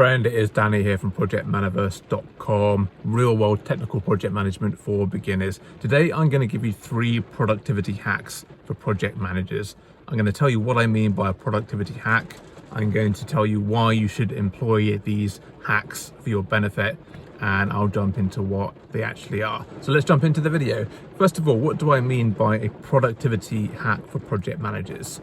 friend, it is Danny here from projectmanaverse.com, real world technical project management for beginners. Today I'm going to give you 3 productivity hacks for project managers. I'm going to tell you what I mean by a productivity hack. I'm going to tell you why you should employ these hacks for your benefit, and I'll jump into what they actually are. So let's jump into the video. First of all, what do I mean by a productivity hack for project managers?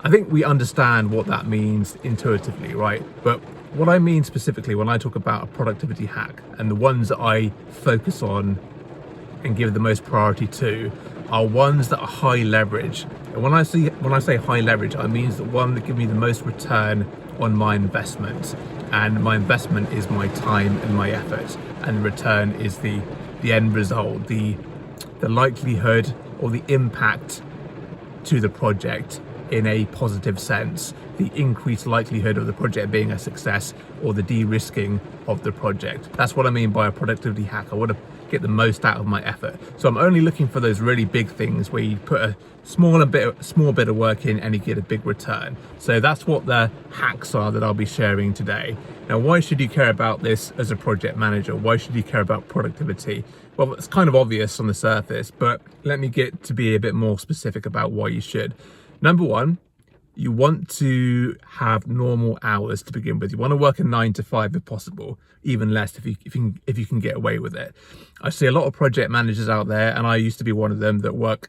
I think we understand what that means intuitively, right? But what I mean specifically when I talk about a productivity hack, and the ones that I focus on and give the most priority to, are ones that are high leverage. And when I say high leverage, I mean the one that give me the most return on my investment. And my investment is my time and my effort, and the return is the end result, the likelihood or the impact to the project in a positive sense, the increased likelihood of the project being a success, or the de-risking of the project. That's what I mean by a productivity hack. I want to get the most out of my effort. So I'm only looking for those really big things where you put a small bit of work in and you get a big return. So that's what the hacks are that I'll be sharing today. Now, why should you care about this as a project manager? Why should you care about productivity? Well, it's kind of obvious on the surface, but let me get to be a bit more specific about why you should. Number one, you want to have normal hours to begin with. You want to work a 9 to 5 if possible, even less if you can get away with it. I see a lot of project managers out there, and I used to be one of them, that work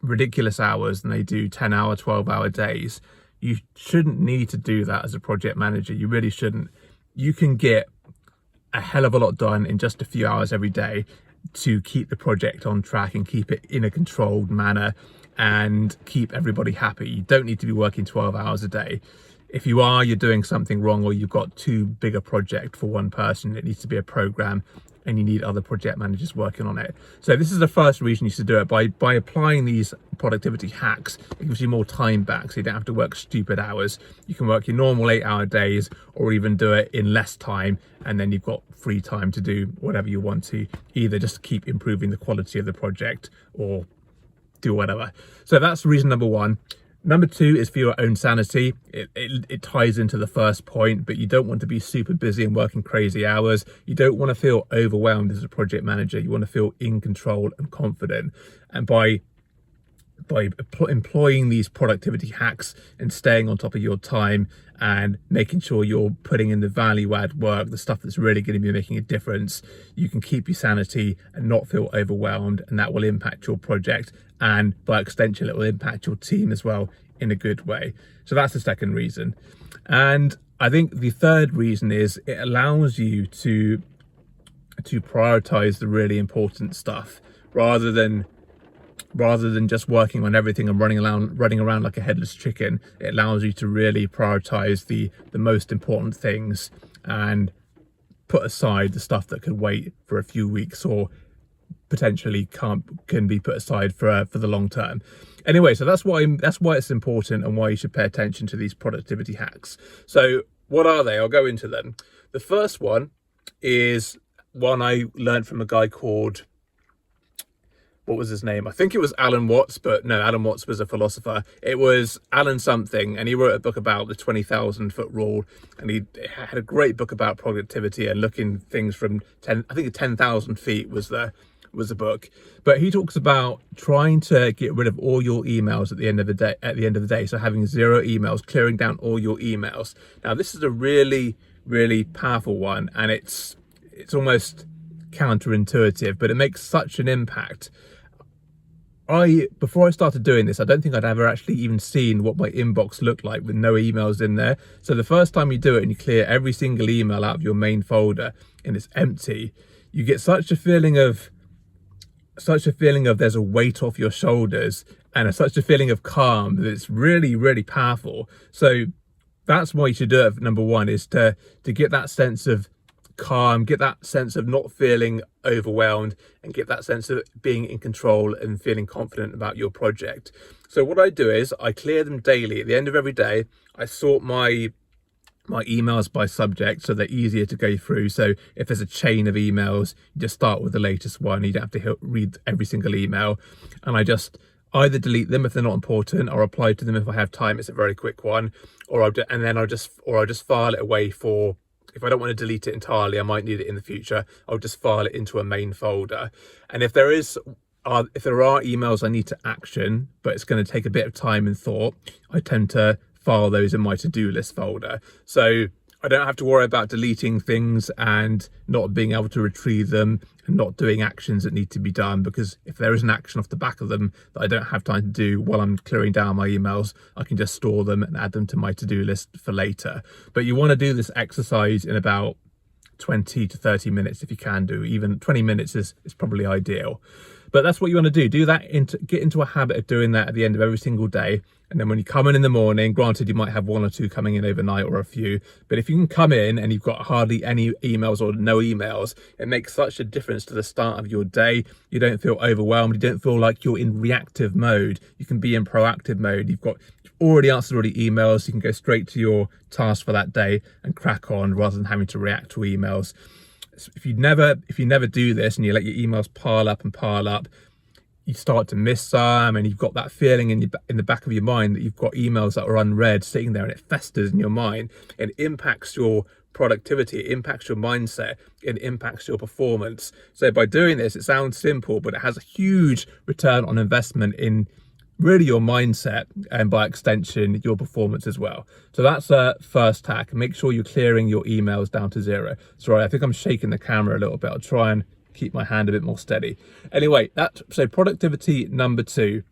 ridiculous hours and they do 10-hour, 12-hour days. You shouldn't need to do that as a project manager. You really shouldn't. You can get a hell of a lot done in just a few hours every day to keep the project on track and keep it in a controlled manner and keep everybody happy. You don't need to be working 12 hours a day. If you are, you're doing something wrong, or you've got too big a project for one person. It needs to be a program, and you need other project managers working on it. So this is the first reason you should do it. By applying these productivity hacks, it gives you more time back, so you don't have to work stupid hours. You can work your normal 8-hour days, or even do it in less time, and then you've got free time to do whatever you want to, either just keep improving the quality of the project or do whatever. So that's reason number one. Number two is for your own sanity. It ties into the first point, but you don't want to be super busy and working crazy hours. You don't want to feel overwhelmed as a project manager. You want to feel in control and confident. And by employing these productivity hacks and staying on top of your time and making sure you're putting in the value add work, the stuff that's really going to be making a difference, you can keep your sanity and not feel overwhelmed, and that will impact your project, and by extension it will impact your team as well in a good way. So that's the second reason. And I think the third reason is it allows you to prioritize the really important stuff rather than just working on everything and running around like a headless chicken. It allows you to really prioritize the most important things and put aside the stuff that could wait for a few weeks, or potentially can be put aside for the long term. Anyway, so that's why it's important, and why you should pay attention to these productivity hacks. So what are they? I'll go into them. The first one is one I learned from a guy called, what was his name? I think it was Alan Watts, but no, Alan Watts was a philosopher. It was Alan something, and he wrote a book about the 20,000 foot rule, and he had a great book about productivity and looking things from 10,000 feet was the book. But he talks about trying to get rid of all your emails at the end of the day. So having 0 emails, clearing down all your emails. Now this is a really, really powerful one, and it's almost counterintuitive, but it makes such an impact. Before I started doing this, I don't think I'd ever actually even seen what my inbox looked like with no emails in there. So the first time you do it and you clear every single email out of your main folder and it's empty, you get such a feeling of there's a weight off your shoulders, and such a feeling of calm that it's really, really powerful. So that's why you should do it. Number one is to get that sense of calm, get that sense of not feeling overwhelmed, and get that sense of being in control and feeling confident about your project. So what I do is I clear them daily. At the end of every day, I sort my emails by subject, so they're easier to go through. So if there's a chain of emails, you just start with the latest one. You don't have to read every single email. And I just either delete them if they're not important, or reply to them if I have time. It's a very quick one, or I'll just file it away for, if I don't want to delete it entirely, I might need it in the future, I'll just file it into a main folder. And if there are emails I need to action, but it's going to take a bit of time and thought, I tend to file those in my to-do list folder. So I don't have to worry about deleting things and not being able to retrieve them and not doing actions that need to be done, because if there is an action off the back of them that I don't have time to do while I'm clearing down my emails, I can just store them and add them to my to-do list for later. But you want to do this exercise in about 20 to 30 minutes if you can do. Even 20 minutes is probably ideal. But that's what you want to do that, get into a habit of doing that at the end of every single day. And then when you come in the morning, granted you might have one or two coming in overnight or a few, but if you can come in and you've got hardly any emails or no emails, it makes such a difference to the start of your day. You don't feel overwhelmed, you don't feel like you're in reactive mode. You can be in proactive mode. You've already answered all the emails, you can go straight to your task for that day and crack on rather than having to react to emails. If you never do this and you let your emails pile up, you start to miss some, and you've got that feeling in the back of your mind that you've got emails that are unread sitting there, and it festers in your mind. It impacts your productivity, it impacts your mindset, it impacts your performance. So by doing this, it sounds simple, but it has a huge return on investment in really your mindset, and by extension your performance as well. So that's a first hack. Make sure you're clearing your emails down to zero. Sorry, I think I'm shaking the camera a little bit. I'll try and keep my hand a bit more steady. Anyway, so productivity number 2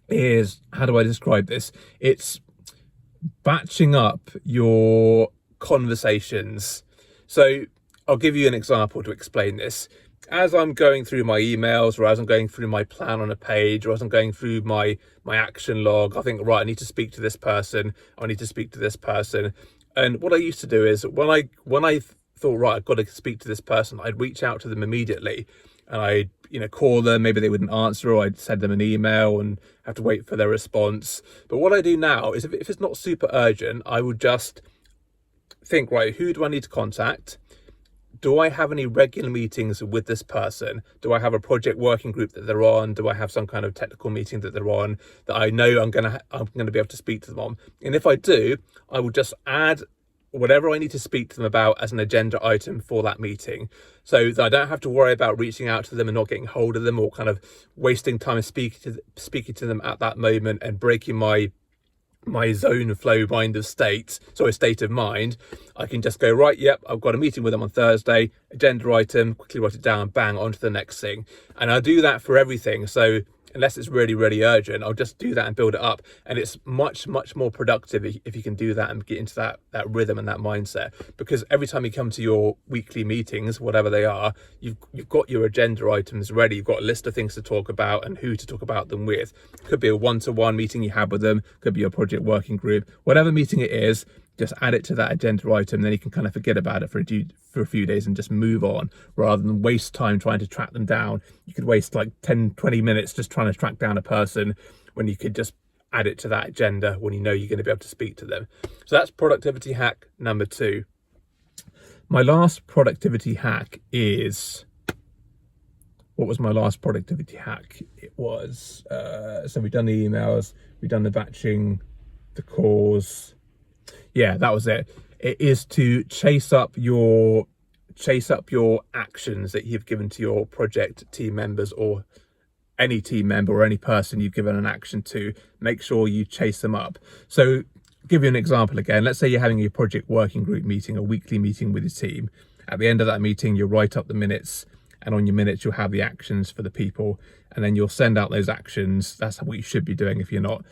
is, how do I describe this? It's batching up your conversations. So I'll give you an example to explain this. As I'm going through my emails, or as I'm going through my plan on a page, or as I'm going through my action log, I think, right, I need to speak to this person, I need to speak to this person. And what I used to do is when I thought, right, I've got to speak to this person, I'd reach out to them immediately, and I'd call them. Maybe they wouldn't answer, or I'd send them an email and have to wait for their response. But what I do now is, if it's not super urgent, I would just think, right, who do I need to contact? Do I have any regular meetings with this person? Do I have a project working group that they're on? Do I have some kind of technical meeting that they're on that I know I'm gonna be able to speak to them on? And if I do, I will just add whatever I need to speak to them about as an agenda item for that meeting, so that I don't have to worry about reaching out to them and not getting hold of them, or kind of wasting time speaking to them at that moment and breaking my zone flow state of mind. I can just go, right, yep, I've got a meeting with them on Thursday, agenda item, quickly write it down, bang, on to the next thing. And I'll do that for everything. So unless it's really, really urgent, I'll just do that and build it up. And it's much, much more productive if you can do that and get into that rhythm and that mindset. Because every time you come to your weekly meetings, whatever they are, you've got your agenda items ready. You've got a list of things to talk about and who to talk about them with. Could be a one-to-one meeting you have with them, could be a project working group, whatever meeting it is. Just add it to that agenda item, then you can kind of forget about it for a few days and just move on, rather than waste time trying to track them down. You could waste like 10-20 minutes just trying to track down a person, when you could just add it to that agenda when you know you're going to be able to speak to them. So that's productivity hack number 2. My last productivity hack is, what was my last productivity hack? It was, so we've done the emails, we've done the batching, the calls. Yeah, that was it. It is to chase up your actions that you've given to your project team members, or any team member or any person you've given an action to. Make sure you chase them up. So I'll give you an example again. Let's say you're having a project working group meeting, a weekly meeting with your team. At the end of that meeting, you'll write up the minutes, and on your minutes you'll have the actions for the people, and then you'll send out those actions. That's what you should be doing if you're not.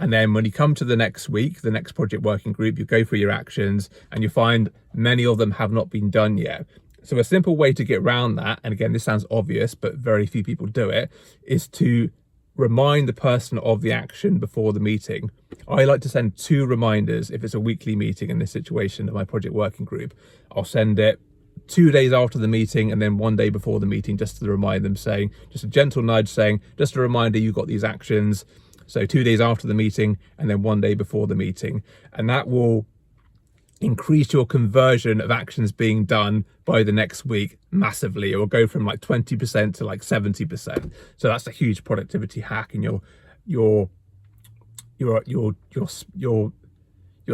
And then when you come to the next week, the next project working group, you go through your actions, and you find many of them have not been done yet. So a simple way to get around that, and again, this sounds obvious, but very few people do it, is to remind the person of the action before the meeting. I like to send 2 reminders if it's a weekly meeting in this situation of my project working group. I'll send it 2 days after the meeting, and then 1 day before the meeting, just to remind them, saying, just a gentle nudge saying, just a reminder, you got these actions. So 2 days after the meeting, and then 1 day before the meeting. And that will increase your conversion of actions being done by the next week massively. It will go from like 20% to like 70%. So that's a huge productivity hack, and you're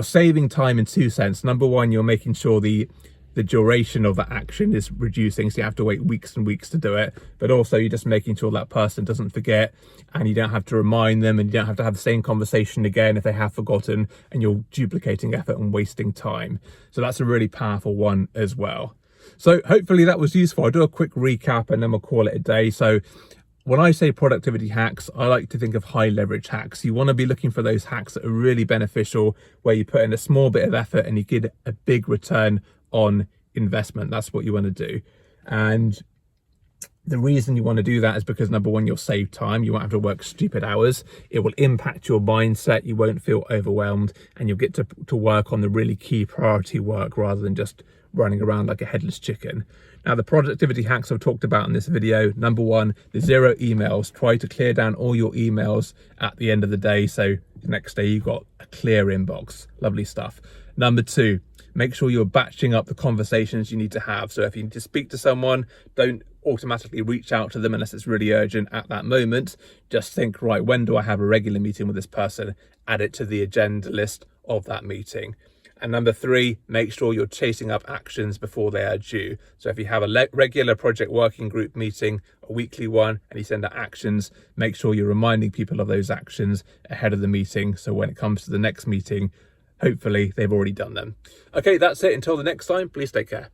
saving time in two senses. Number one, you're making sure the duration of that action is reducing, so you have to wait weeks and weeks to do it, but also you're just making sure that person doesn't forget, and you don't have to remind them, and you don't have to have the same conversation again if they have forgotten, and you're duplicating effort and wasting time. So that's a really powerful one as well. So hopefully that was useful. I'll do a quick recap and then we'll call it a day. So when I say productivity hacks, I like to think of high leverage hacks. You want to be looking for those hacks that are really beneficial, where you put in a small bit of effort and you get a big return on investment. That's what you want to do. And the reason you want to do that is because, number one, you'll save time. You won't have to work stupid hours. It will impact your mindset. You won't feel overwhelmed, and you'll get to work on the really key priority work rather than just running around like a headless chicken. Now, the productivity hacks I've talked about in this video: number one, the 0 emails. Try to clear down all your emails at the end of the day, so the next day you've got a clear inbox. Lovely stuff. Number two, make sure you're batching up the conversations you need to have. So if you need to speak to someone, don't automatically reach out to them unless it's really urgent at that moment. Just think, right, when do I have a regular meeting with this person? Add it to the agenda list of that meeting. And number three, make sure you're chasing up actions before they are due. So if you have a regular project working group meeting, a weekly one, and you send out actions, make sure you're reminding people of those actions ahead of the meeting. So when it comes to the next meeting, hopefully they've already done them. Okay, that's it. Until the next time, please take care.